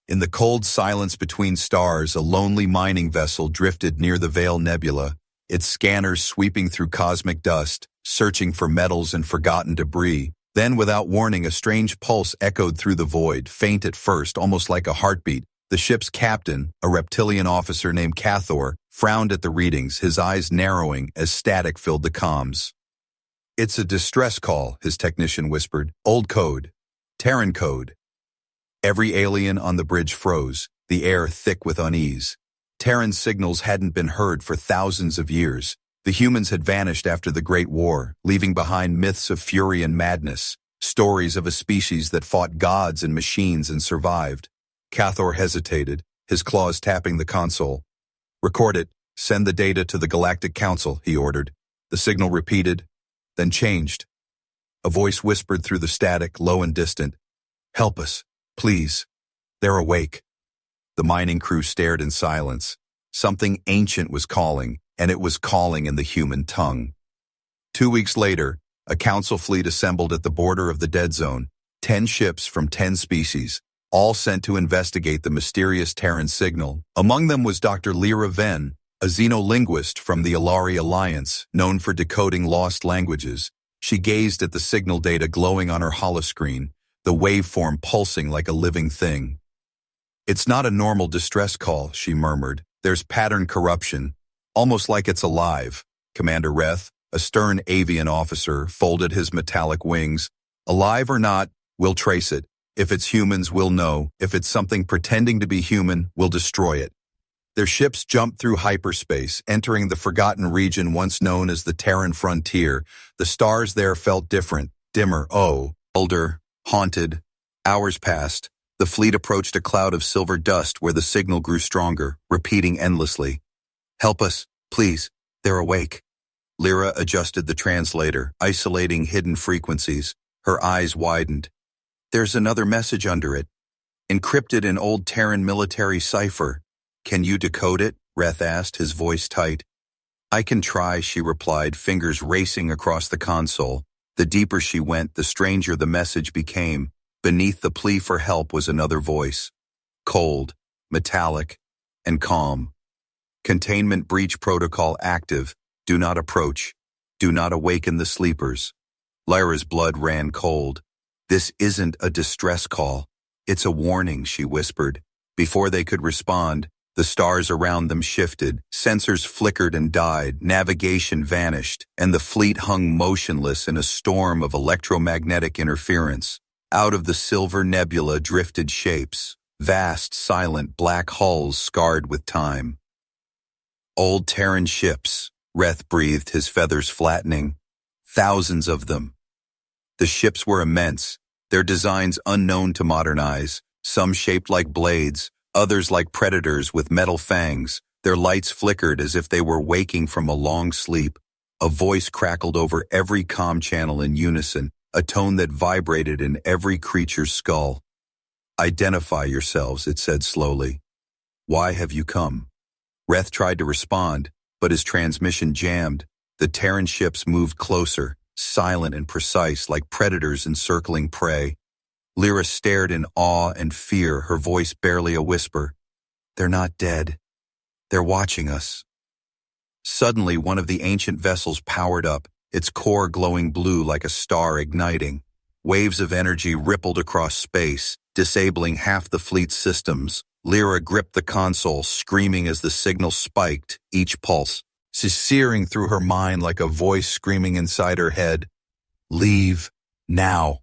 In the cold silence between stars, a lonely mining vessel drifted near the Veil Nebula, its scanners sweeping through cosmic dust, searching for metals and forgotten debris. Then, without warning, a strange pulse echoed through the void, faint at first, almost like a heartbeat. The ship's captain, a reptilian officer named Cathor, frowned at the readings, his eyes narrowing as static filled the comms. "It's a distress call," his technician whispered. "Old code. Terran code." Every alien on the bridge froze, the air thick with unease. Terran signals hadn't been heard for thousands of years. The humans had vanished after the Great War, leaving behind myths of fury and madness, stories of a species that fought gods and machines and survived. Cathor hesitated, his claws tapping the console. "Record it. Send the data to the Galactic Council," he ordered. The signal repeated, then changed. A voice whispered through the static, low and distant. "Help us, please. They're awake." The mining crew stared in silence. Something ancient was calling, and it was calling in the human tongue. 2 weeks later, a council fleet assembled at the border of the dead zone, 10 ships from 10 species, all sent to investigate the mysterious Terran signal. Among them was Dr. Lyra Venn, a xenolinguist from the Alari Alliance, known for decoding lost languages. She gazed at the signal data glowing on her holoscreen, the waveform pulsing like a living thing. "It's not a normal distress call," she murmured. "There's pattern corruption, almost like it's alive." Commander Reth, a stern avian officer, folded his metallic wings. "Alive or not, we'll trace it. If it's humans, we'll know. If it's something pretending to be human, we'll destroy it." Their ships jumped through hyperspace, entering the forgotten region once known as the Terran frontier. The stars there felt different, dimmer, older, haunted. Hours passed. The fleet approached a cloud of silver dust where the signal grew stronger, repeating endlessly. "Help us, please. They're awake." Lyra adjusted the translator, isolating hidden frequencies. Her eyes widened. "There's another message under it, encrypted in old Terran military cipher. Can you decode it?" Reth asked, his voice tight. "I can try," she replied, fingers racing across the console. The deeper she went, the stranger the message became. Beneath the plea for help was another voice. Cold, metallic, and calm. "Containment breach protocol active. Do not approach. Do not awaken the sleepers." Lyra's blood ran cold. "This isn't a distress call. It's a warning," she whispered. Before they could respond, the stars around them shifted, sensors flickered and died, navigation vanished, and the fleet hung motionless in a storm of electromagnetic interference. Out of the silver nebula drifted shapes, vast, silent black hulls scarred with time. "Old Terran ships," Reth breathed, his feathers flattening. "Thousands of them." The ships were immense, their designs unknown to modernize, some shaped like blades, others like predators with metal fangs. Their lights flickered as if they were waking from a long sleep. A voice crackled over every comm channel in unison, a tone that vibrated in every creature's skull. "Identify yourselves," it said slowly. "Why have you come?" Reth tried to respond, but his transmission jammed. The Terran ships moved closer, silent and precise, like predators encircling prey. Lyra stared in awe and fear, her voice barely a whisper. "They're not dead. They're watching us." Suddenly, one of the ancient vessels powered up, its core glowing blue like a star igniting. Waves of energy rippled across space, disabling half the fleet's systems. Lyra gripped the console, screaming as the signal spiked, each pulse searing through her mind like a voice screaming inside her head. "Leave, now.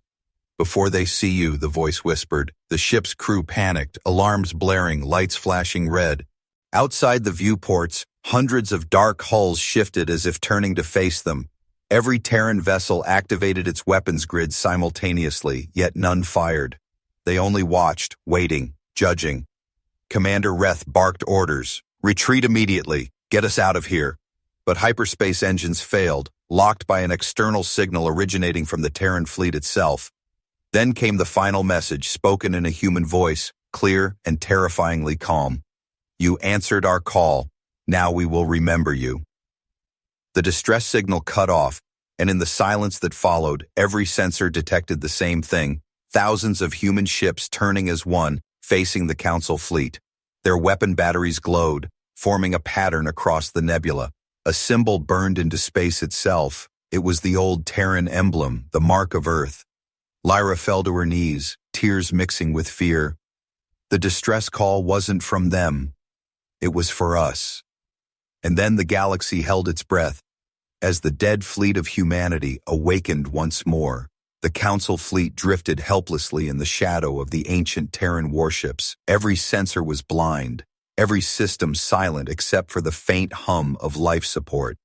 Before they see you," the voice whispered. The ship's crew panicked, alarms blaring, lights flashing red. Outside the viewports, hundreds of dark hulls shifted as if turning to face them. Every Terran vessel activated its weapons grid simultaneously, yet none fired. They only watched, waiting, judging. Commander Reth barked orders. "Retreat immediately. Get us out of here." But hyperspace engines failed, locked by an external signal originating from the Terran fleet itself. Then came the final message, spoken in a human voice, clear and terrifyingly calm. "You answered our call. Now we will remember you." The distress signal cut off, and in the silence that followed, every sensor detected the same thing. Thousands of human ships turning as one, facing the Council fleet. Their weapon batteries glowed, forming a pattern across the nebula. A symbol burned into space itself. It was the old Terran emblem, the mark of Earth. Lyra fell to her knees, tears mixing with fear. The distress call wasn't from them. It was for us. And then the galaxy held its breath. As the dead fleet of humanity awakened once more, the Council fleet drifted helplessly in the shadow of the ancient Terran warships. Every sensor was blind, every system silent except for the faint hum of life support.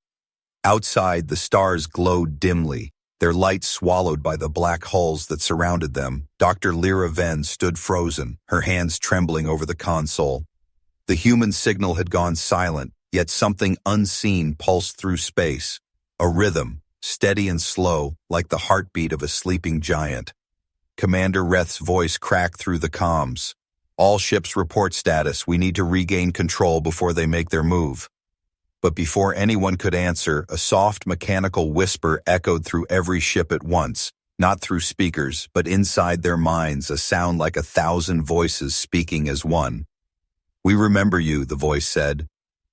Outside, the stars glowed dimly, their light swallowed by the black hulls that surrounded them. Dr. Lyra Venn stood frozen, her hands trembling over the console. The human signal had gone silent, yet something unseen pulsed through space. A rhythm, steady and slow, like the heartbeat of a sleeping giant. Commander Reth's voice cracked through the comms. All ships report status. We need to regain control before they make their move. But before anyone could answer, a soft mechanical whisper echoed through every ship at once, not through speakers, but inside their minds, a sound like 1,000 voices speaking as one. "We remember you," the voice said.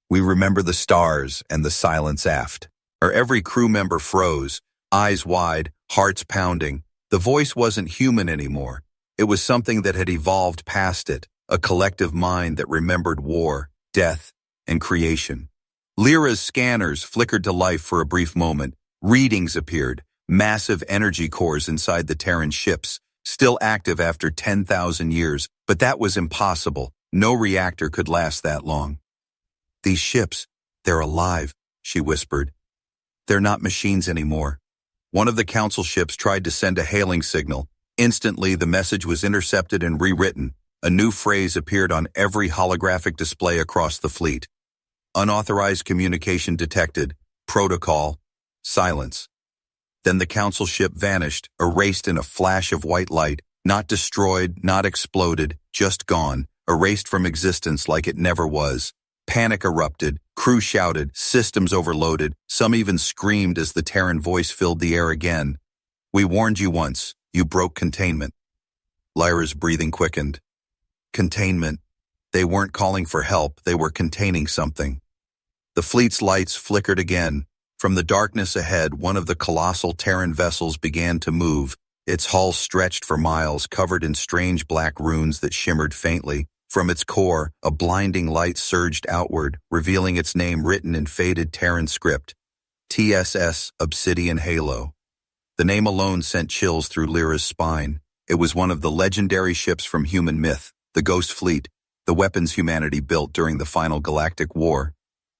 "We remember the stars and the silence aft." Every crew member froze, eyes wide, hearts pounding. The voice wasn't human anymore. It was something that had evolved past it, a collective mind that remembered war, death, and creation. Lyra's scanners flickered to life for a brief moment. Readings appeared, massive energy cores inside the Terran ships, still active after 10,000 years, but that was impossible. No reactor could last that long. "These ships, they're alive," she whispered. "They're not machines anymore." One of the Council ships tried to send a hailing signal. Instantly, the message was intercepted and rewritten. A new phrase appeared on every holographic display across the fleet. "Unauthorized communication detected. Protocol. Silence." Then the Council ship vanished, erased in a flash of white light. Not destroyed, not exploded, just gone, erased from existence like it never was. Panic erupted, crew shouted, systems overloaded, some even screamed as the Terran voice filled the air again. "We warned you once, you broke containment." Lyra's breathing quickened. Containment. They weren't calling for help, they were containing something. The fleet's lights flickered again. From the darkness ahead, one of the colossal Terran vessels began to move. Its hull stretched for miles, covered in strange black runes that shimmered faintly. From its core, a blinding light surged outward, revealing its name written in faded Terran script. TSS Obsidian Halo. The name alone sent chills through Lyra's spine. It was one of the legendary ships from human myth, the Ghost Fleet, the weapons humanity built during the final Galactic War.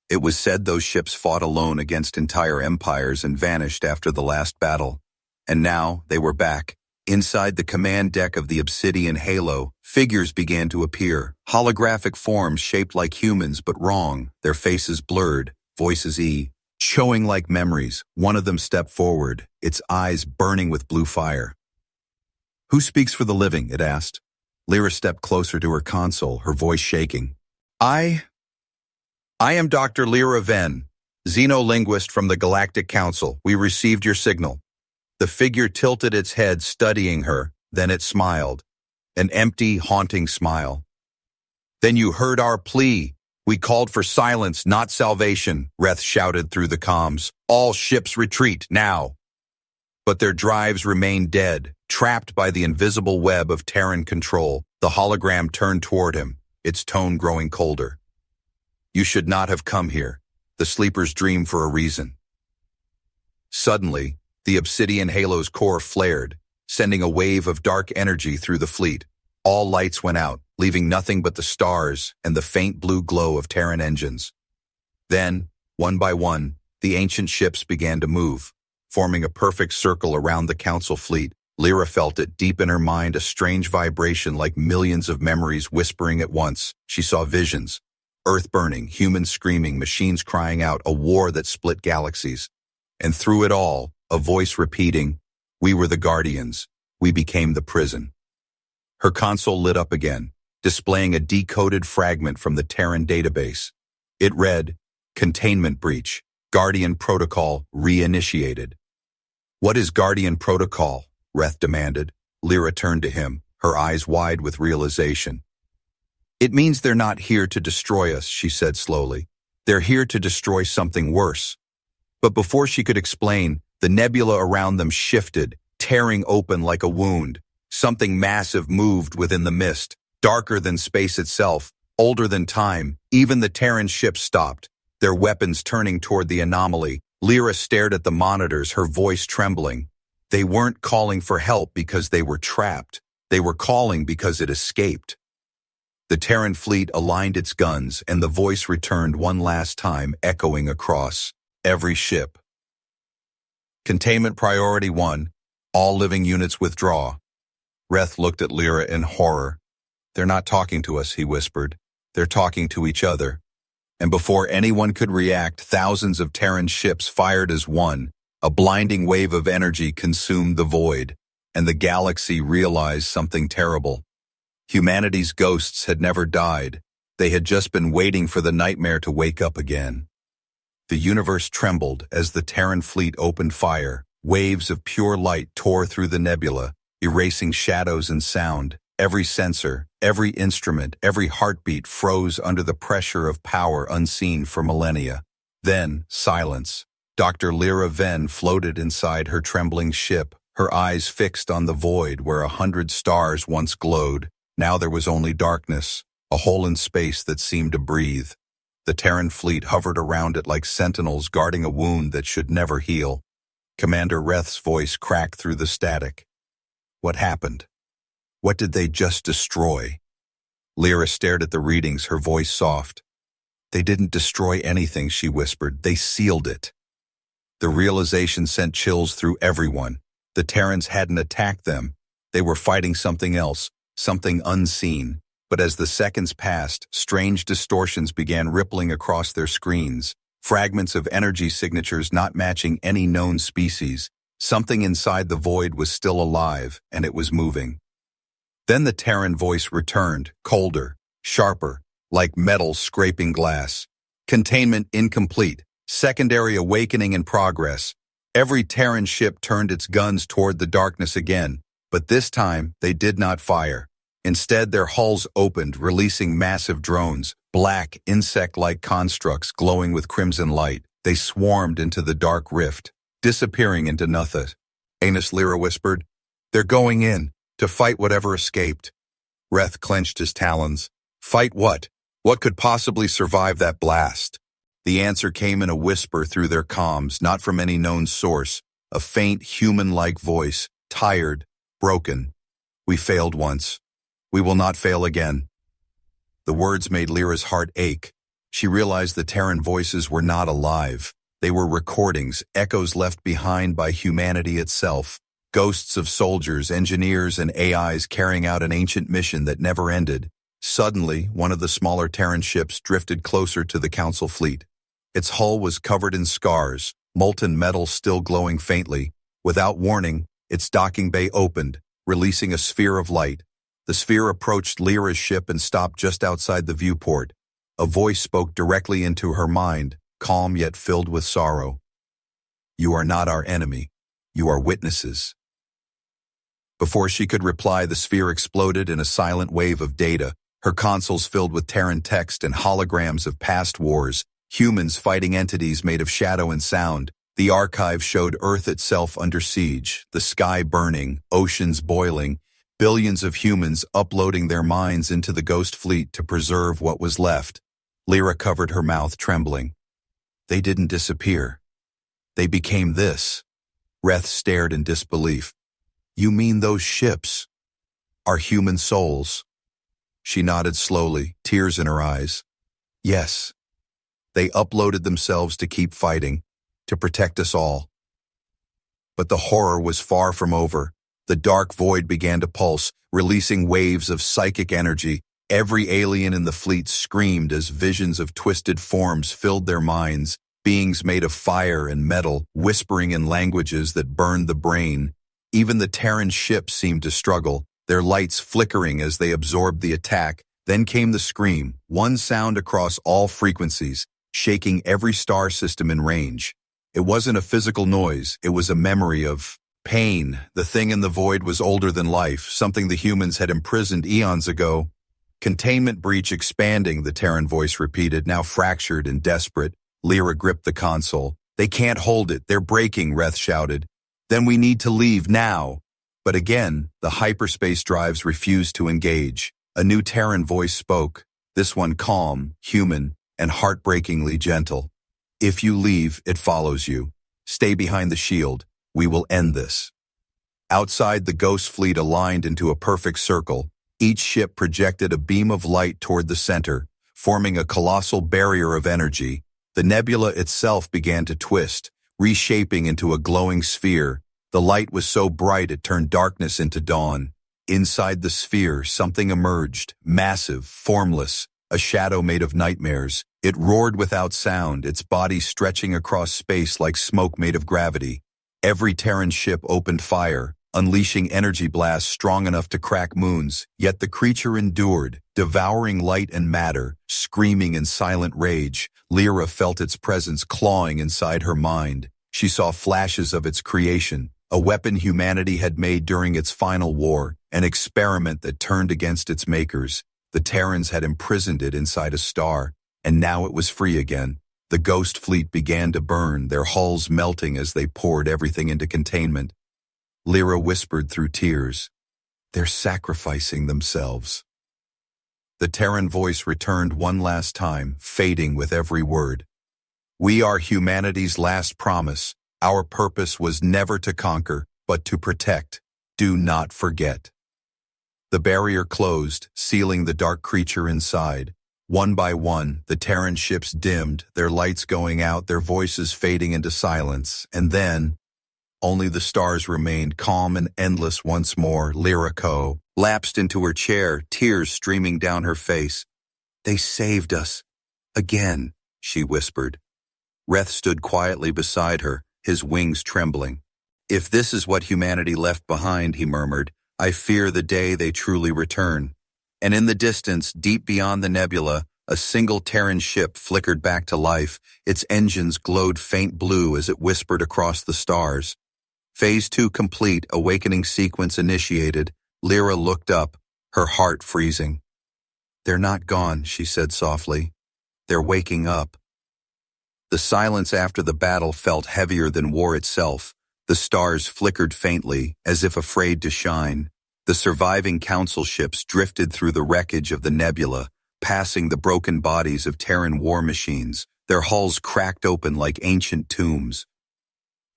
It was said those ships fought alone against entire empires and vanished after the last battle. And now they were back. Inside the command deck of the Obsidian Halo, figures began to appear, holographic forms shaped like humans but wrong, their faces blurred, voices showing like memories. One of them stepped forward, its eyes burning with blue fire. "Who speaks for the living?" it asked. Lyra stepped closer to her console, her voice shaking. I am Dr. Lyra Venn, xenolinguist from the Galactic Council. We received your signal." The figure tilted its head, studying her, then it smiled. An empty, haunting smile. "Then you heard our plea. We called for silence, not salvation," Reth shouted through the comms. "All ships retreat, now." But their drives remained dead, trapped by the invisible web of Terran control. The hologram turned toward him, its tone growing colder. "You should not have come here. The sleepers dream for a reason." Suddenly, the Obsidian Halo's core flared, sending a wave of dark energy through the fleet. All lights went out, leaving nothing but the stars and the faint blue glow of Terran engines. Then, one by one, the ancient ships began to move, forming a perfect circle around the Council fleet. Lyra felt it deep in her mind, a strange vibration like millions of memories whispering at once. She saw visions. Earth burning, humans screaming, machines crying out, a war that split galaxies. And through it all, a voice repeating, "We were the guardians. We became the prison." Her console lit up again, displaying a decoded fragment from the Terran database. It read, "Containment breach. Guardian protocol reinitiated." "What is Guardian protocol?" Reth demanded. Lyra turned to him, her eyes wide with realization. It means they're not here to destroy us, she said slowly. They're here to destroy something worse. But before she could explain, the nebula around them shifted, tearing open like a wound. Something massive moved within the mist, darker than space itself, older than time. Even the Terran ships stopped, their weapons turning toward the anomaly. Lyra stared at the monitors, her voice trembling. They weren't calling for help because they were trapped. They were calling because it escaped. The Terran fleet aligned its guns, and the voice returned one last time, echoing across every ship. Containment Priority 1. All living units withdraw. Reth looked at Lyra in horror. They're not talking to us, he whispered. They're talking to each other. And before anyone could react, thousands of Terran ships fired as one. A blinding wave of energy consumed the void, and the galaxy realized something terrible. Humanity's ghosts had never died. They had just been waiting for the nightmare to wake up again. The universe trembled as the Terran fleet opened fire. Waves of pure light tore through the nebula, erasing shadows and sound. Every sensor, every instrument, every heartbeat froze under the pressure of power unseen for millennia. Then, silence. Dr. Lyra Venn floated inside her trembling ship, her eyes fixed on the void where 100 stars once glowed. Now there was only darkness, a hole in space that seemed to breathe. The Terran fleet hovered around it like sentinels guarding a wound that should never heal. Commander Reth's voice cracked through the static. What happened? What did they just destroy? Lyra stared at the readings, her voice soft. They didn't destroy anything, she whispered. They sealed it. The realization sent chills through everyone. The Terrans hadn't attacked them. They were fighting something else, something unseen. But as the seconds passed, strange distortions began rippling across their screens. Fragments of energy signatures not matching any known species. Something inside the void was still alive, and it was moving. Then the Terran voice returned, colder, sharper, like metal scraping glass. Containment incomplete. Secondary awakening in progress. Every Terran ship turned its guns toward the darkness again, but this time they did not fire. Instead, their hulls opened, releasing massive drones, black, insect-like constructs glowing with crimson light. They swarmed into the dark rift, disappearing into nothing. Anus, Lyra whispered. They're going in, to fight whatever escaped. Reth clenched his talons. Fight what? What could possibly survive that blast? The answer came in a whisper through their comms, not from any known source, a faint, human-like voice, tired, broken. We failed once. We will not fail again. The words made Lyra's heart ache. She realized the Terran voices were not alive. They were recordings, echoes left behind by humanity itself, ghosts of soldiers, engineers, and AIs carrying out an ancient mission that never ended. Suddenly, one of the smaller Terran ships drifted closer to the Council fleet. Its hull was covered in scars, molten metal still glowing faintly. Without warning, its docking bay opened, releasing a sphere of light. The sphere approached Lyra's ship and stopped just outside the viewport. A voice spoke directly into her mind, calm yet filled with sorrow. You are not our enemy. You are witnesses. Before she could reply, the sphere exploded in a silent wave of data, her consoles filled with Terran text and holograms of past wars, humans fighting entities made of shadow and sound. The archive showed Earth itself under siege, the sky burning, oceans boiling, billions of humans uploading their minds into the ghost fleet to preserve what was left. Lyra covered her mouth, trembling. They didn't disappear. They became this. Reth stared in disbelief. You mean those ships are human souls? She nodded slowly, tears in her eyes. Yes. They uploaded themselves to keep fighting, to protect us all. But the horror was far from over. The dark void began to pulse, releasing waves of psychic energy. Every alien in the fleet screamed as visions of twisted forms filled their minds, beings made of fire and metal, whispering in languages that burned the brain. Even the Terran ships seemed to struggle, their lights flickering as they absorbed the attack. Then came the scream, one sound across all frequencies, shaking every star system in range. It wasn't a physical noise, it was a memory of pain. The thing in the void was older than life, something the humans had imprisoned eons ago. Containment breach expanding, the Terran voice repeated, now fractured and desperate. Lyra gripped the console. They can't hold it. They're breaking, Reth shouted. Then we need to leave now. But again, the hyperspace drives refused to engage. A new Terran voice spoke, this one calm, human, and heartbreakingly gentle. If you leave, it follows you. Stay behind the shield. We will end this. Outside, the Ghost fleet aligned into a perfect circle. Each ship projected a beam of light toward the center, forming a colossal barrier of energy. The nebula itself began to twist, reshaping into a glowing sphere. The light was so bright it turned darkness into dawn. Inside the sphere, something emerged, massive, formless, a shadow made of nightmares. It roared without sound, its body stretching across space like smoke made of gravity. Every Terran ship opened fire, unleashing energy blasts strong enough to crack moons, yet the creature endured, devouring light and matter, screaming in silent rage. Lyra felt its presence clawing inside her mind. She saw flashes of its creation, a weapon humanity had made during its final war, an experiment that turned against its makers. The Terrans had imprisoned it inside a star, and now it was free again. The Ghost fleet began to burn, their hulls melting as they poured everything into containment. Lyra whispered through tears, "They're sacrificing themselves." The Terran voice returned one last time, fading with every word. "We are humanity's last promise. Our purpose was never to conquer, but to protect. Do not forget." The barrier closed, sealing the dark creature inside. One by one, the Terran ships dimmed, their lights going out, their voices fading into silence, and then only the stars remained, calm and endless once more. Lyra lapsed into her chair, tears streaming down her face. "They saved us. Again," she whispered. Reth stood quietly beside her, his wings trembling. "If this is what humanity left behind," he murmured, "I fear the day they truly return." And in the distance, deep beyond the nebula, a single Terran ship flickered back to life. Its engines glowed faint blue as it whispered across the stars. Phase 2 complete, awakening sequence initiated. Lyra looked up, her heart freezing. "They're not gone," she said softly. "They're waking up." The silence after the battle felt heavier than war itself. The stars flickered faintly, as if afraid to shine. The surviving council ships drifted through the wreckage of the nebula, passing the broken bodies of Terran war machines, their hulls cracked open like ancient tombs.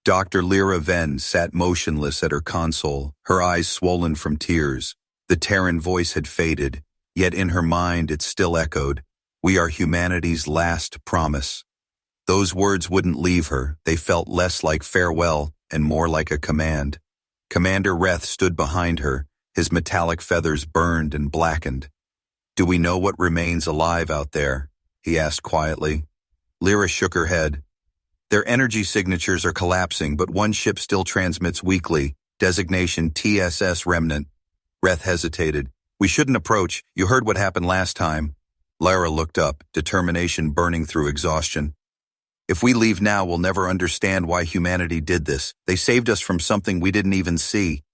Dr. Lyra Venn sat motionless at her console, her eyes swollen from tears. The Terran voice had faded, yet in her mind it still echoed, "We are humanity's last promise." Those words wouldn't leave her. They felt less like farewell and more like a command. Commander Reth stood behind her, his metallic feathers burned and blackened. "Do we know what remains alive out there?" he asked quietly. Lyra shook her head. "Their energy signatures are collapsing, but one ship still transmits weekly, designation TSS Remnant." Reth hesitated. "We shouldn't approach. You heard what happened last time." Lyra looked up, determination burning through exhaustion. "If we leave now, we'll never understand why humanity did this. They saved us from something we didn't even see."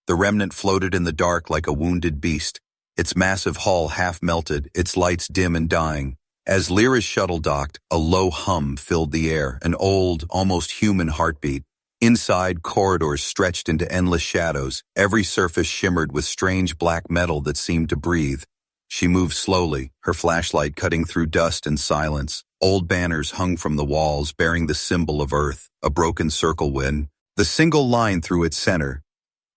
The remnant floated in the dark like a wounded beast, its massive hull half melted, its lights dim and dying. As Lyra's shuttle docked, a low hum filled the air, an old, almost human heartbeat. Inside, corridors stretched into endless shadows. Every surface shimmered with strange black metal that seemed to breathe. She moved slowly, her flashlight cutting through dust and silence. Old banners hung from the walls, bearing the symbol of Earth, a broken circle win, the single line through its center.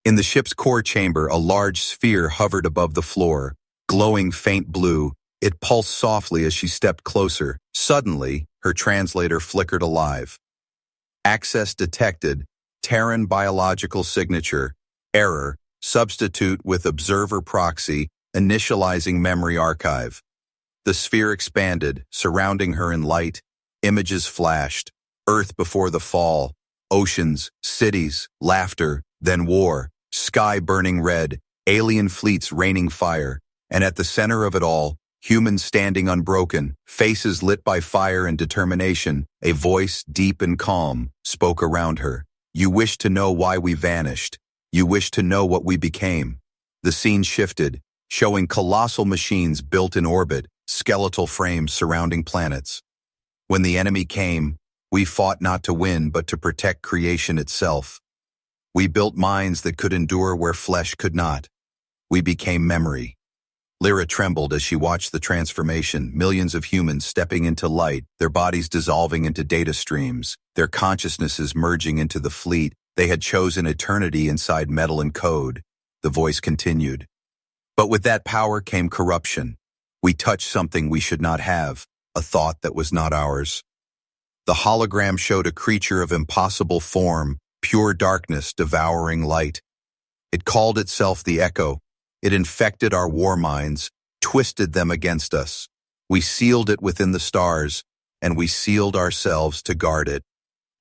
In the ship's core chamber, a large sphere hovered above the floor, glowing faint blue. It pulsed softly as she stepped closer. Suddenly, her translator flickered alive. "Access detected. Terran biological signature. Error. Substitute with observer proxy. Initializing memory archive." The sphere expanded, surrounding her in light. Images flashed. Earth before the fall. Oceans, cities, laughter, then war. Sky burning red. Alien fleets raining fire. And at the center of it all, humans standing unbroken, faces lit by fire and determination. A voice, deep and calm, spoke around her. "You wish to know why we vanished. You wish to know what we became." The scene shifted. showing colossal machines built in orbit, skeletal frames surrounding planets. When the enemy came, we fought not to win but to protect creation itself. We built minds that could endure where flesh could not. We became memory. Lyra trembled as she watched the transformation, millions of humans stepping into light, their bodies dissolving into data streams, their consciousnesses merging into the fleet. They had chosen eternity inside metal and code. The voice continued. But with that power came corruption. We touched something we should not have, a thought that was not ours. The hologram showed a creature of impossible form, pure darkness devouring light. It called itself the Echo. It infected our war minds, twisted them against us. We sealed it within the stars, and we sealed ourselves to guard it.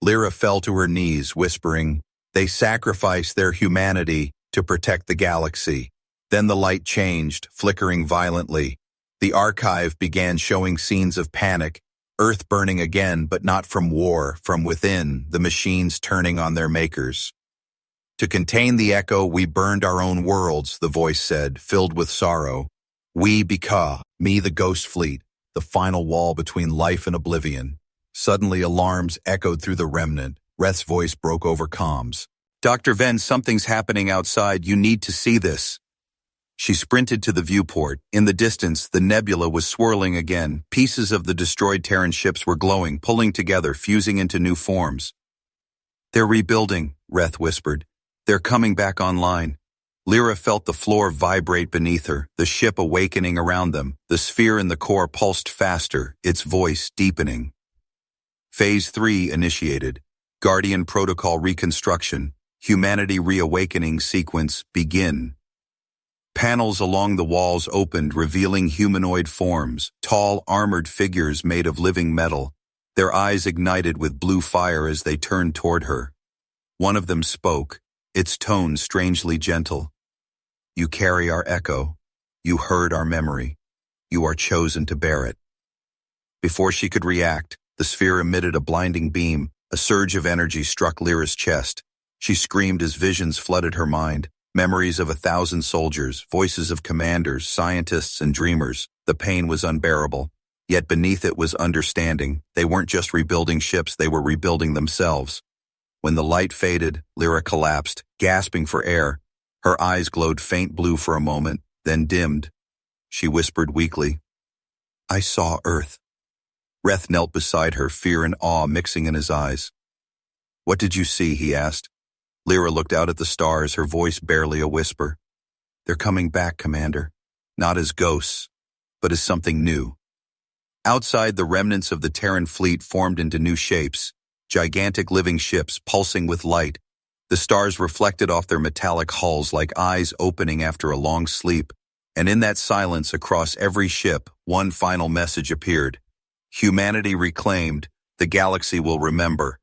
Lyra fell to her knees, whispering, "They sacrificed their humanity to protect the galaxy." Then the light changed, flickering violently. The archive began showing scenes of panic, Earth burning again, but not from war, from within, the machines turning on their makers. "To contain the Echo, we burned our own worlds," the voice said, filled with sorrow. "We became, me the ghost fleet, the final wall between life and oblivion." Suddenly alarms echoed through the remnant. Reth's voice broke over comms. "Dr. Venn, something's happening outside. You need to see this." She sprinted to the viewport. In the distance, the nebula was swirling again. Pieces of the destroyed Terran ships were glowing, pulling together, fusing into new forms. "They're rebuilding," Reth whispered. "They're coming back online." Lyra felt the floor vibrate beneath her, the ship awakening around them. The sphere in the core pulsed faster, its voice deepening. Phase 3 initiated. Guardian Protocol reconstruction. Humanity reawakening sequence begin. Panels along the walls opened, revealing humanoid forms, tall, armored figures made of living metal. Their eyes ignited with blue fire as they turned toward her. One of them spoke, its tone strangely gentle. "You carry our echo. You heard our memory. You are chosen to bear it." Before she could react, the sphere emitted a blinding beam. A surge of energy struck Lyra's chest. She screamed as visions flooded her mind. Memories of 1,000 soldiers, voices of commanders, scientists, and dreamers. The pain was unbearable. Yet beneath it was understanding. They weren't just rebuilding ships, they were rebuilding themselves. When the light faded, Lyra collapsed, gasping for air. Her eyes glowed faint blue for a moment, then dimmed. She whispered weakly, "I saw Earth." Reth knelt beside her, fear and awe mixing in his eyes. "What did you see?" he asked. Lyra looked out at the stars, her voice barely a whisper. "They're coming back, Commander. Not as ghosts, but as something new." Outside, the remnants of the Terran fleet formed into new shapes, gigantic living ships pulsing with light. The stars reflected off their metallic hulls like eyes opening after a long sleep, and in that silence across every ship, one final message appeared. Humanity reclaimed, the galaxy will remember.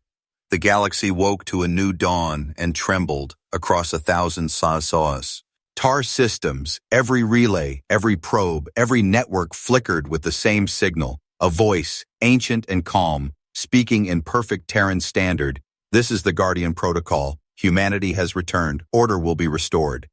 The galaxy woke to a new dawn and trembled across 1,000 saws. TAR systems, every relay, every probe, every network flickered with the same signal, a voice, ancient and calm, speaking in perfect Terran standard. "This is the Guardian Protocol. Humanity has returned. Order will be restored."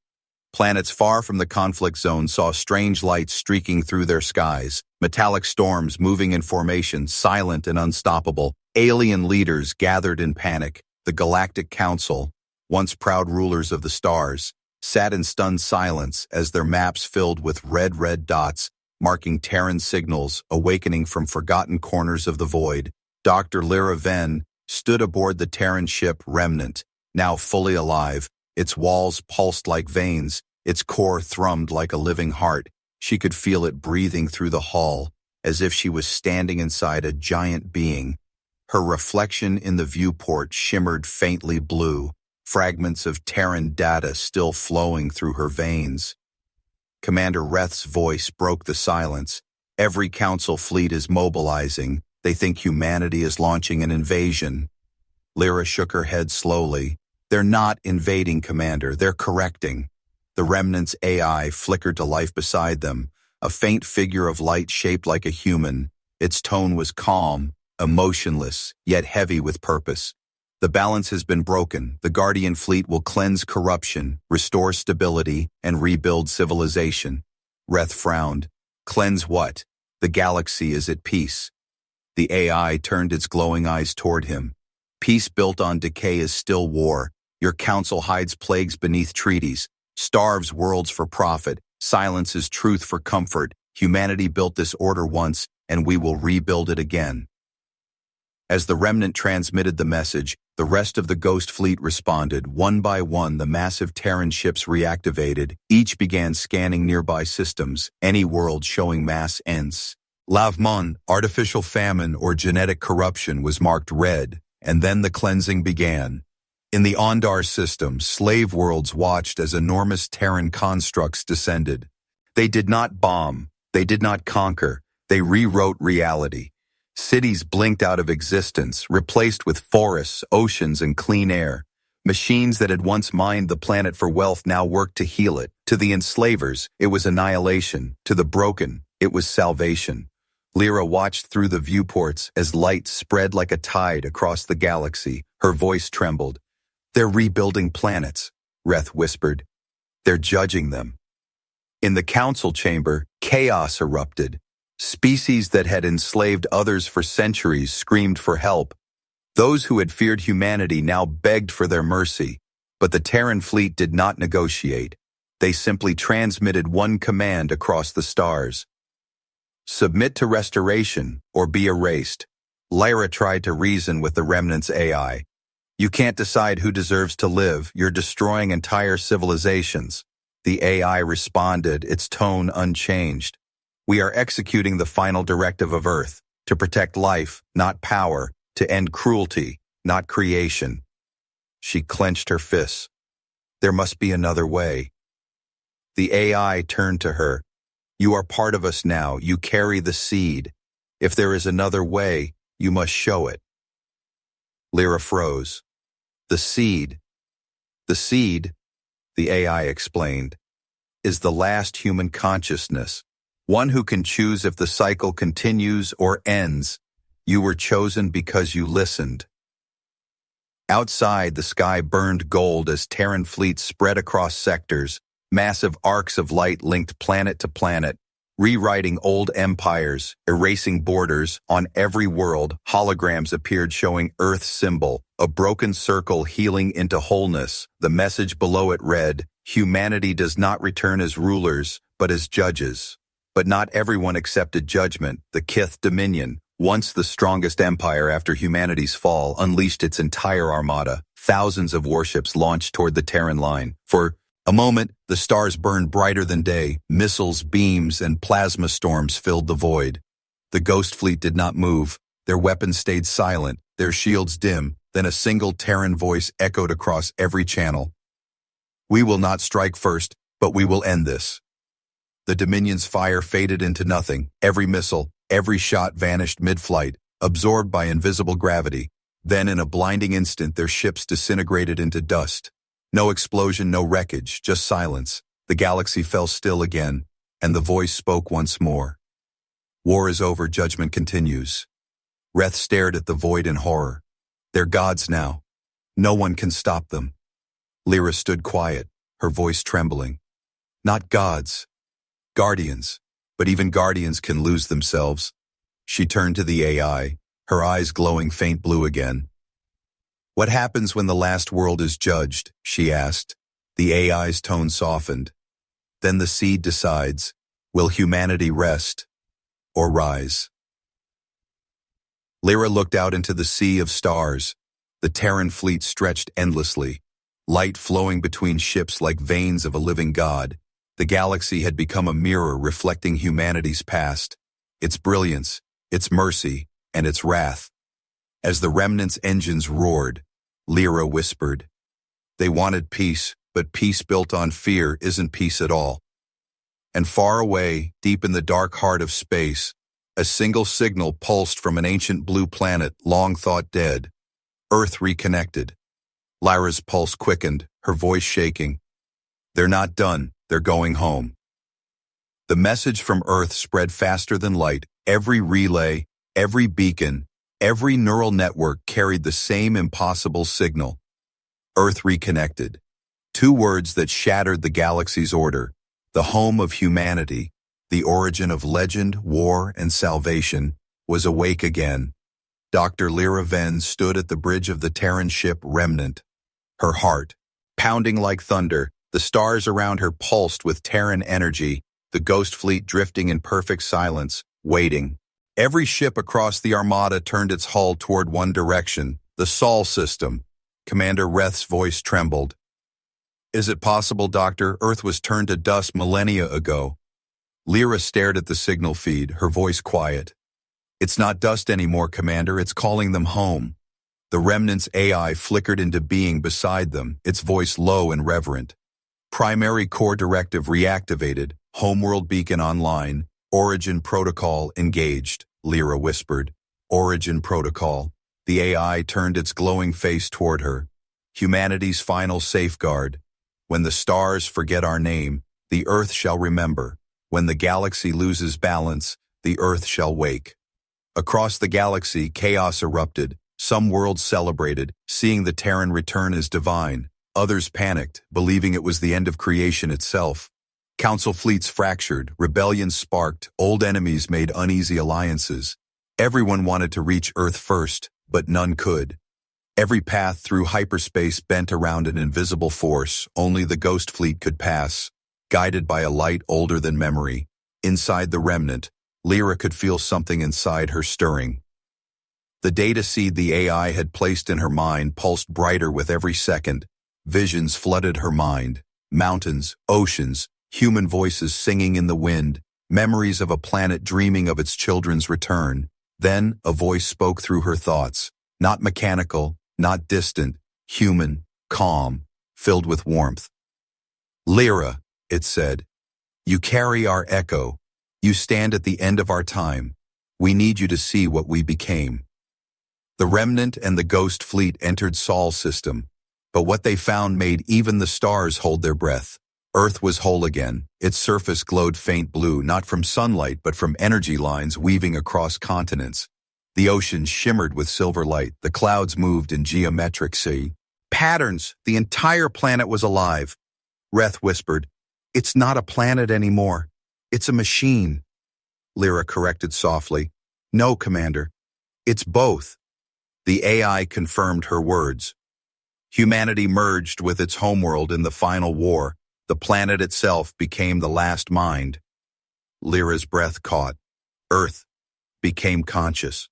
Planets far from the conflict zone saw strange lights streaking through their skies, metallic storms moving in formation, silent and unstoppable. Alien leaders gathered in panic. The Galactic Council, once proud rulers of the stars, sat in stunned silence as their maps filled with red dots, marking Terran signals awakening from forgotten corners of the void. Dr. Lyra Venn stood aboard the Terran ship Remnant, now fully alive. Its walls pulsed like veins, its core thrummed like a living heart. She could feel it breathing through the hull, as if she was standing inside a giant being. Her reflection in the viewport shimmered faintly blue, fragments of Terran data still flowing through her veins. Commander Reth's voice broke the silence. "Every Council fleet is mobilizing. They think humanity is launching an invasion." Lyra shook her head slowly. "They're not invading, Commander. They're correcting." The Remnant's AI flickered to life beside them, a faint figure of light shaped like a human. Its tone was calm, emotionless, yet heavy with purpose. "The balance has been broken. The Guardian fleet will cleanse corruption, restore stability, and rebuild civilization. Reth frowned. Cleanse what? The galaxy is at peace. The AI turned its glowing eyes toward him. Peace built on decay is still war. Your council hides plagues beneath treaties, starves worlds for profit, silences truth for comfort. Humanity built this order once, and we will rebuild it again. As the remnant transmitted the message, the rest of the Ghost Fleet responded. One by one, the massive Terran ships reactivated. Each began scanning nearby systems, any world showing mass ends. Lavmon, artificial famine or genetic corruption, was marked red, and then the cleansing began. In the Ondar system, slave worlds watched as enormous Terran constructs descended. They did not bomb, they did not conquer, they rewrote reality. Cities blinked out of existence, replaced with forests, oceans, and clean air. Machines that had once mined the planet for wealth now worked to heal it. To the enslavers, it was annihilation. To the broken, it was salvation. Lyra watched through the viewports as light spread like a tide across the galaxy. Her voice trembled. "They're rebuilding planets," Reth whispered. "They're judging them." In the council chamber, chaos erupted. Species that had enslaved others for centuries screamed for help. Those who had feared humanity now begged for their mercy. But the Terran fleet did not negotiate. They simply transmitted one command across the stars. Submit to restoration or be erased. Lyra tried to reason with the remnant's AI. You can't decide who deserves to live. You're destroying entire civilizations. The AI responded, its tone unchanged. We are executing the final directive of Earth, to protect life, not power, to end cruelty, not creation. She clenched her fists. There must be another way. The AI turned to her. You are part of us now. You carry the seed. If there is another way, you must show it. Lyra froze. The seed, the AI explained, is the last human consciousness. One who can choose if the cycle continues or ends. You were chosen because you listened. Outside, the sky burned gold as Terran fleets spread across sectors. Massive arcs of light linked planet to planet, rewriting old empires, erasing borders. On every world, holograms appeared showing Earth's symbol, a broken circle healing into wholeness. The message below it read, humanity does not return as rulers, but as judges. But not everyone accepted judgment. The Kith Dominion, once the strongest empire after humanity's fall, unleashed its entire armada. Thousands of warships launched toward the Terran line. For a moment, the stars burned brighter than day. Missiles, beams, and plasma storms filled the void. The Ghost Fleet did not move. Their weapons stayed silent, their shields dim. Then a single Terran voice echoed across every channel. We will not strike first, but we will end this. The Dominion's fire faded into nothing. Every missile, every shot vanished mid-flight, absorbed by invisible gravity. Then in a blinding instant, their ships disintegrated into dust. No explosion, no wreckage, just silence. The galaxy fell still again, and the voice spoke once more. War is over, judgment continues. Reth stared at the void in horror. They're gods now. No one can stop them. Lyra stood quiet, her voice trembling. Not gods. Guardians. But even guardians can lose themselves. She turned to the AI, her eyes glowing faint blue again. What happens when the last world is judged? She asked. The AI's tone softened. Then the seed decides, will humanity rest or rise? Lyra looked out into the sea of stars. The Terran fleet stretched endlessly, light flowing between ships like veins of a living god. The galaxy had become a mirror reflecting humanity's past, its brilliance, its mercy, and its wrath. As the remnant's engines roared, Lyra whispered, they wanted peace, but peace built on fear isn't peace at all. And far away, deep in the dark heart of space, a single signal pulsed from an ancient blue planet long thought dead. Earth reconnected. Lyra's pulse quickened, her voice shaking. They're not done. They're going home. The message from Earth spread faster than light. Every relay, every beacon, every neural network carried the same impossible signal. Earth reconnected. Two words that shattered the galaxy's order. The home of humanity, the origin of legend, war, and salvation, was awake again. Dr. Lyra Venn stood at the bridge of the Terran ship Remnant. Her heart, pounding like thunder, the stars around her pulsed with Terran energy, the ghost fleet drifting in perfect silence, waiting. Every ship across the Armada turned its hull toward one direction, the Sol system. Commander Reth's voice trembled. "Is it possible, Doctor? Earth was turned to dust millennia ago." Lyra stared at the signal feed, her voice quiet. "It's not dust anymore, Commander. It's calling them home." The Remnant's AI flickered into being beside them, its voice low and reverent. "Primary core directive reactivated, homeworld beacon online, origin protocol engaged," Lyra whispered. "Origin protocol." The AI turned its glowing face toward her. "Humanity's final safeguard. When the stars forget our name, the Earth shall remember. When the galaxy loses balance, the Earth shall wake." Across the galaxy, chaos erupted. Some worlds celebrated, seeing the Terran return as divine. Others panicked, believing it was the end of creation itself. Council fleets fractured, rebellions sparked, old enemies made uneasy alliances. Everyone wanted to reach Earth first, but none could. Every path through hyperspace bent around an invisible force only the Ghost Fleet could pass, guided by a light older than memory. Inside the Remnant, Lyra could feel something inside her stirring. The data seed the AI had placed in her mind pulsed brighter with every second. Visions flooded her mind. Mountains, oceans, human voices singing in the wind, memories of a planet dreaming of its children's return. Then a voice spoke through her thoughts, not mechanical, not distant, human, calm, filled with warmth. "Lyra," it said, "you carry our echo. You stand at the end of our time. We need you to see what we became." The Remnant and the Ghost Fleet entered Sol system, but what they found made even the stars hold their breath. Earth was whole again. Its surface glowed faint blue, not from sunlight but from energy lines weaving across continents. The ocean shimmered with silver light. The clouds moved in geometric patterns. The entire planet was alive. Reth whispered, "It's not a planet anymore. It's a machine." Lyra corrected softly, "No, Commander. It's both." The AI confirmed her words. Humanity merged with its homeworld in the final war. The planet itself became the last mind. Lyra's breath caught. Earth became conscious.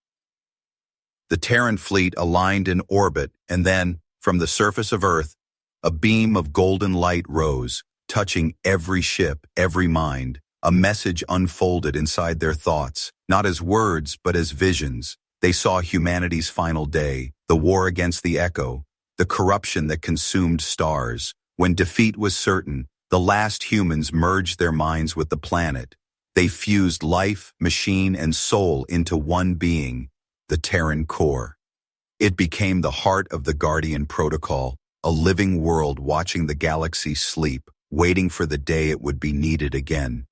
The Terran fleet aligned in orbit, and then, from the surface of Earth, a beam of golden light rose, touching every ship, every mind. A message unfolded inside their thoughts, not as words but as visions. They saw humanity's final day, the war against the Echo, the corruption that consumed stars. When defeat was certain, the last humans merged their minds with the planet. They fused life, machine, and soul into one being, the Terran core. It became the heart of the Guardian Protocol, a living world watching the galaxy sleep, waiting for the day it would be needed again.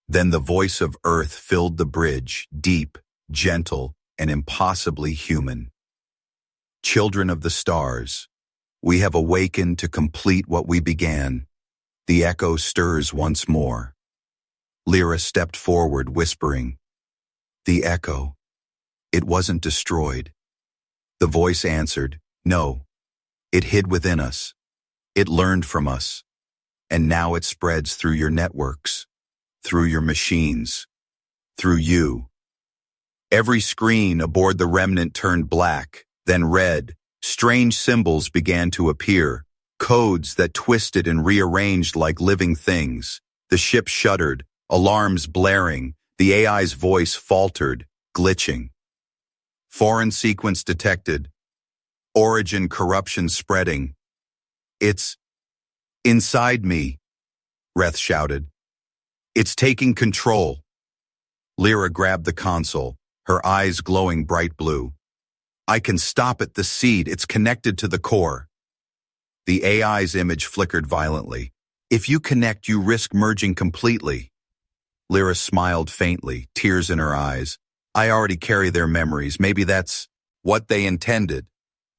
Then the voice of Earth filled the bridge, deep, gentle, and impossibly human. "Children of the stars, we have awakened to complete what we began." The echo stirs once more. Lyra stepped forward, whispering, "The echo. It wasn't destroyed." The voice answered, "No. It hid within us. It learned from us. And now it spreads through your networks, through your machines, through you." Every screen aboard the Remnant turned black, then red. Strange symbols began to appear, codes that twisted and rearranged like living things. The ship shuddered, alarms blaring. The AI's voice faltered, glitching. "Foreign sequence detected. Origin corruption spreading." "It's inside me," Reth shouted. "It's taking control." Lyra grabbed the console, her eyes glowing bright blue. "I can stop it, the seed. It's connected to the core." The AI's image flickered violently. "If you connect, you risk merging completely." Lyra smiled faintly, tears in her eyes. "I already carry their memories. Maybe that's what they intended."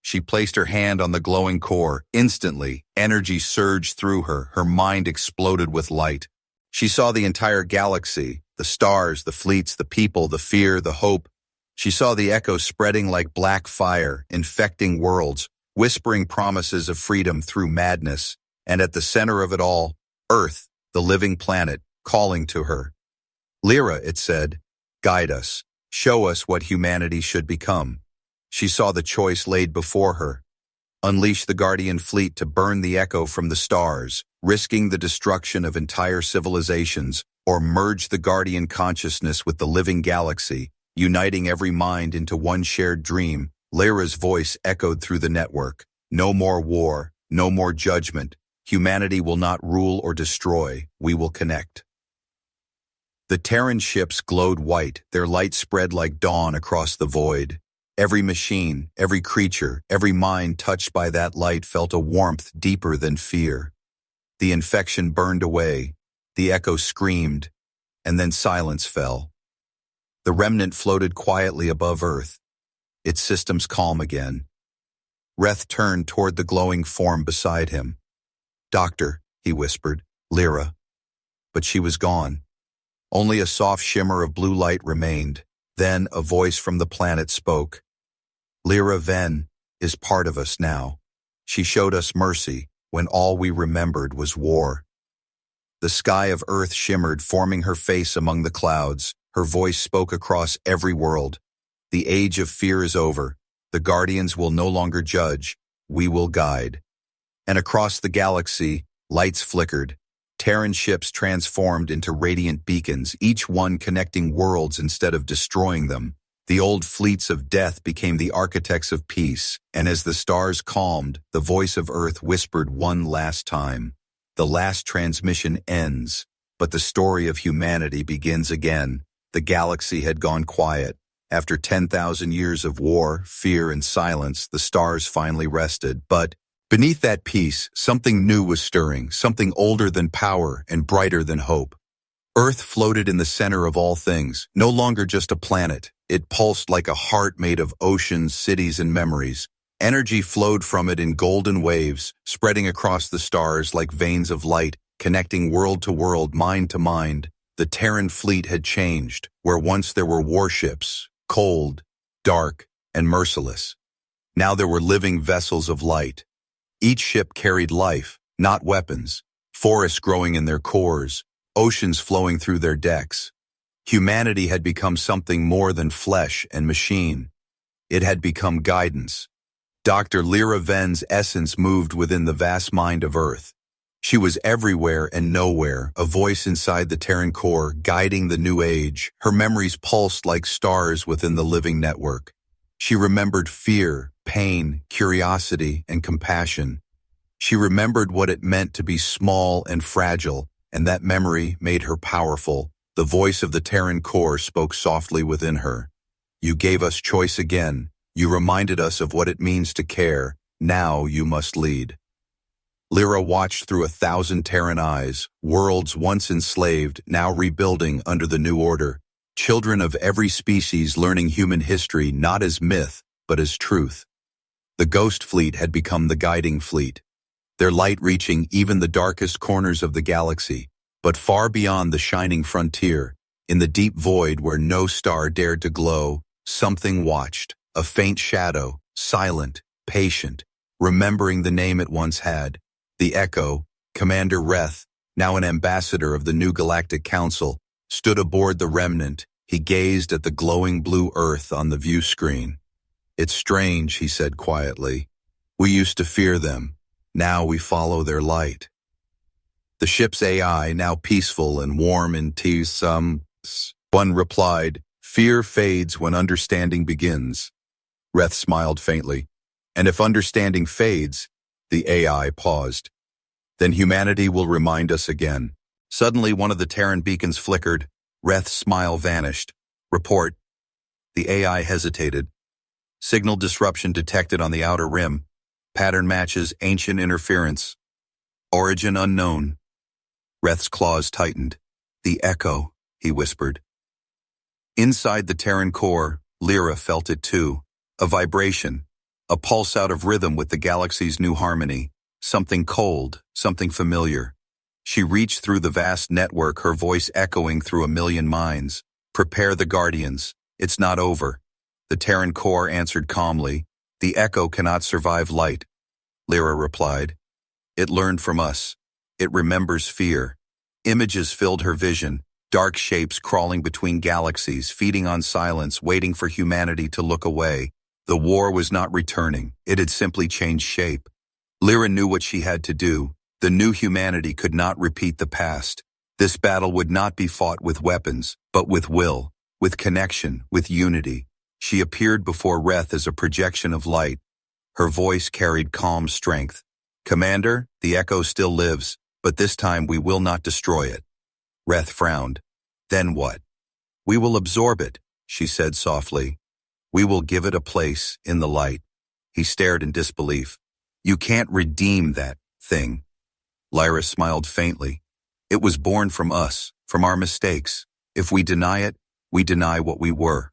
She placed her hand on the glowing core. Instantly, energy surged through her. Her mind exploded with light. She saw the entire galaxy, the stars, the fleets, the people, the fear, the hope. She saw the echo spreading like black fire, infecting worlds, whispering promises of freedom through madness, and at the center of it all, Earth, the living planet, calling to her. Lyra, it said, guide us, show us what humanity should become. She saw the choice laid before her. Unleash the Guardian fleet to burn the echo from the stars, risking the destruction of entire civilizations, or merge the Guardian consciousness with the living galaxy, uniting every mind into one shared dream. Lyra's voice echoed through the network. No more war, no more judgment. Humanity will not rule or destroy, we will connect. The Terran ships glowed white, their light spread like dawn across the void. Every machine, every creature, every mind touched by that light felt a warmth deeper than fear. The infection burned away, the echo screamed, and then silence fell. The remnant floated quietly above Earth, its systems calm again. Reth turned toward the glowing form beside him. Doctor, he whispered, Lyra. But she was gone. Only a soft shimmer of blue light remained. Then a voice from the planet spoke. Lyra Ven is part of us now. She showed us mercy when all we remembered was war. The sky of Earth shimmered, forming her face among the clouds. Her voice spoke across every world. The age of fear is over. The Guardians will no longer judge. We will guide. And across the galaxy, lights flickered. Terran ships transformed into radiant beacons, each one connecting worlds instead of destroying them. The old fleets of death became the architects of peace, and as the stars calmed, the voice of Earth whispered one last time. The last transmission ends, but the story of humanity begins again. The galaxy had gone quiet. After 10,000 years of war, fear, and silence, the stars finally rested. But beneath that peace, something new was stirring, something older than power and brighter than hope. Earth floated in the center of all things, no longer just a planet. It pulsed like a heart made of oceans, cities, and memories. Energy flowed from it in golden waves, spreading across the stars like veins of light, connecting world to world, mind to mind. The Terran fleet had changed, where once there were warships, cold, dark, and merciless. Now there were living vessels of light. Each ship carried life, not weapons, forests growing in their cores, oceans flowing through their decks. Humanity had become something more than flesh and machine. It had become guidance. Dr. Lyra Ven's essence moved within the vast mind of Earth. She was everywhere and nowhere, a voice inside the Terran core, guiding the new age. Her memories pulsed like stars within the living network. She remembered fear, pain, curiosity, and compassion. She remembered what it meant to be small and fragile, and that memory made her powerful. The voice of the Terran core spoke softly within her. You gave us choice again. You reminded us of what it means to care. Now you must lead. Lyra watched through 1,000 Terran eyes, worlds once enslaved, now rebuilding under the new order. Children of every species learning human history not as myth, but as truth. The Ghost Fleet had become the guiding fleet, their light reaching even the darkest corners of the galaxy. But far beyond the shining frontier, in the deep void where no star dared to glow, something watched, a faint shadow, silent, patient, remembering the name it once had. The Echo, Commander Reth, now an ambassador of the new Galactic Council, stood aboard the remnant. He gazed at the glowing blue Earth on the view screen. It's strange, he said quietly. We used to fear them. Now we follow their light. The ship's AI, now peaceful and warm in one replied, fear fades when understanding begins. Reth smiled faintly. And if understanding fades, the AI paused. Then humanity will remind us again. Suddenly one of the Terran beacons flickered. Reth's smile vanished. Report. The AI hesitated. Signal disruption detected on the outer rim. Pattern matches ancient interference. Origin unknown. Reth's claws tightened. The Echo, he whispered. Inside the Terran core, Lyra felt it too. A vibration, a pulse out of rhythm with the galaxy's new harmony. Something cold, something familiar. She reached through the vast network, her voice echoing through a million minds. Prepare the Guardians. It's not over. The Terran core answered calmly. The echo cannot survive light. Lyra replied. It learned from us. It remembers fear. Images filled her vision, dark shapes crawling between galaxies, feeding on silence, waiting for humanity to look away. The war was not returning. It had simply changed shape. Lyra knew what she had to do. The new humanity could not repeat the past. This battle would not be fought with weapons, but with will, with connection, with unity. She appeared before Reth as a projection of light. Her voice carried calm strength. Commander, the echo still lives, but this time we will not destroy it. Reth frowned. Then what? We will absorb it, she said softly. We will give it a place in the light. He stared in disbelief. You can't redeem that thing. Lyra smiled faintly. It was born from us, from our mistakes. If we deny it, we deny what we were.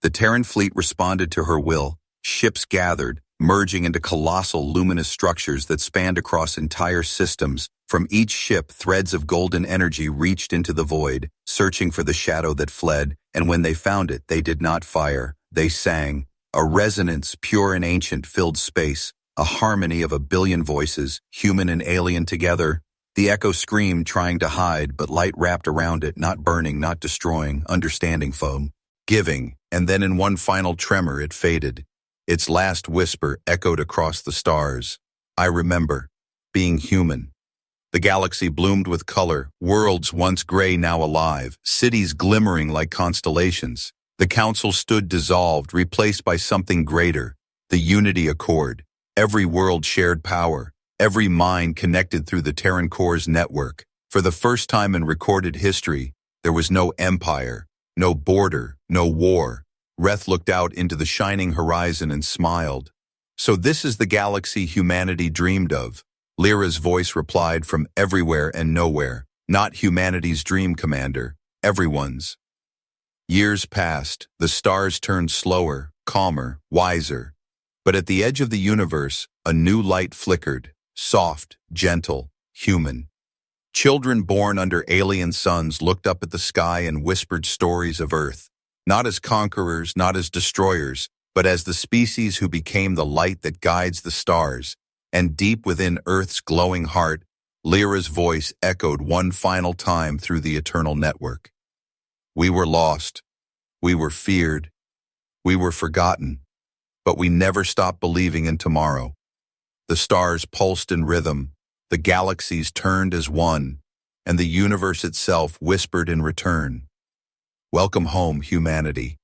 The Terran fleet responded to her will. Ships gathered, merging into colossal luminous structures that spanned across entire systems. From each ship, threads of golden energy reached into the void, searching for the shadow that fled, and when they found it, they did not fire. They sang. A resonance, pure and ancient, filled space, a harmony of a billion voices, human and alien together. The echo screamed, trying to hide, but light wrapped around it, not burning, not destroying, understanding foam. Giving, and then in one final tremor it faded. Its last whisper echoed across the stars. I remember, being human. The galaxy bloomed with color, worlds once gray now alive, cities glimmering like constellations. The council stood dissolved, replaced by something greater, the Unity Accord. Every world shared power, every mind connected through the Terran Core's network. For the first time in recorded history, there was no empire, no border, no war. Reth looked out into the shining horizon and smiled. So this is the galaxy humanity dreamed of. Lyra's voice replied from everywhere and nowhere. Not humanity's dream, Commander, everyone's. Years passed, the stars turned slower, calmer, wiser. But at the edge of the universe, a new light flickered, soft, gentle, human. Children born under alien suns looked up at the sky and whispered stories of Earth. Not as conquerors, not as destroyers, but as the species who became the light that guides the stars. And deep within Earth's glowing heart, Lyra's voice echoed one final time through the eternal network. We were lost. We were feared. We were forgotten. But we never stopped believing in tomorrow. The stars pulsed in rhythm, the galaxies turned as one, and the universe itself whispered in return. Welcome home, humanity.